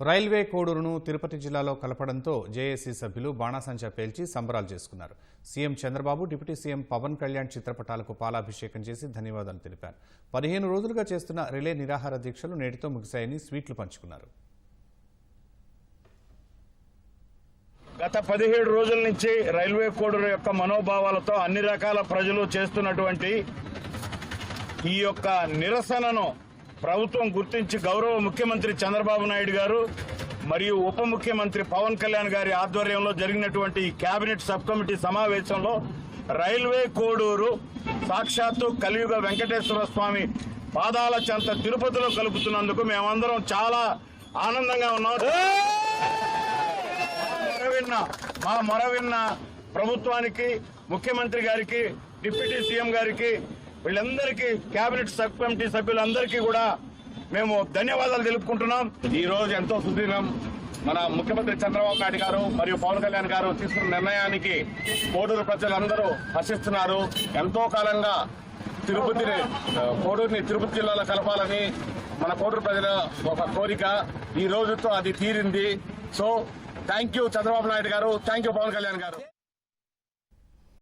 Railway కోడూరును Tirupati జిల్లాలో కలపడంతో JAC సభ్యులు బాణాసంచా పేల్చి సంబరాలు చేసుకున్నారు. CM Chandrababu, deputy CM Pawan Kalyan చిత్రపటాలకు పాలాభిషేకం చేసి ధన్యవాదాలు తెలిపారు. 15 రోజులుగా చేస్తున్న రిలే నిరాహార దీక్షలు నేటితో ముగిశాయని స్వీట్లు పంచుకున్నారు. గత 17 రోజుల నుంచి రైల్వే కోడూరు యొక్క మనోభావాలతో అన్ని రకాల ప్రజలు చేస్తున్నటువంటి ఈ యొక్క నిరసనను ప్రభుత్వం గుర్తించి గౌరవ ముఖ్యమంత్రి చంద్రబాబు నాయుడు గారు మరియు ఉప ముఖ్యమంత్రి పవన్ కళ్యాణ్ గారి ఆధ్వర్యంలో జరిగినటువంటి కేబినెట్ సబ్ కమిటీ సమావేశంలో రైల్వే కోడూరు సాక్షాత్తు కలియుగ వెంకటేశ్వర స్వామి పాదాల చెంత తిరుపతిలో కలుపుతున్నందుకు మేమందరం చాలా ఆనందంగా ఉన్నాం. మా మొర విన్న ప్రభుత్వానికి, ముఖ్యమంత్రి గారికి, డిప్యూటీ సీఎం గారికి, వీళ్ళందరికీ, కేబినెట్ సబ్ కమిటీ సభ్యులందరికీ కూడా మేము ధన్యవాదాలు తెలుపుకుంటున్నాం. ఈ రోజు ఎంతో సుదీర్ఘం. మన ముఖ్యమంత్రి చంద్రబాబు నాయుడు గారు మరియు పవన్ కళ్యాణ్ గారు తీసుకున్న నిర్ణయానికి కోడూరు ప్రజలందరూ హర్షిస్తున్నారు. ఎంతో కాలంగా కోడూరుని తిరుపతి జిల్లాలో కలపాలని మన కోడూరు ప్రజల ఒక కోరిక. ఈ రోజుతో అది తీరింది. So thank you Chandrababu Naidu గారు, థ్యాంక్ యూ పవన్ కళ్యాణ్ గారు.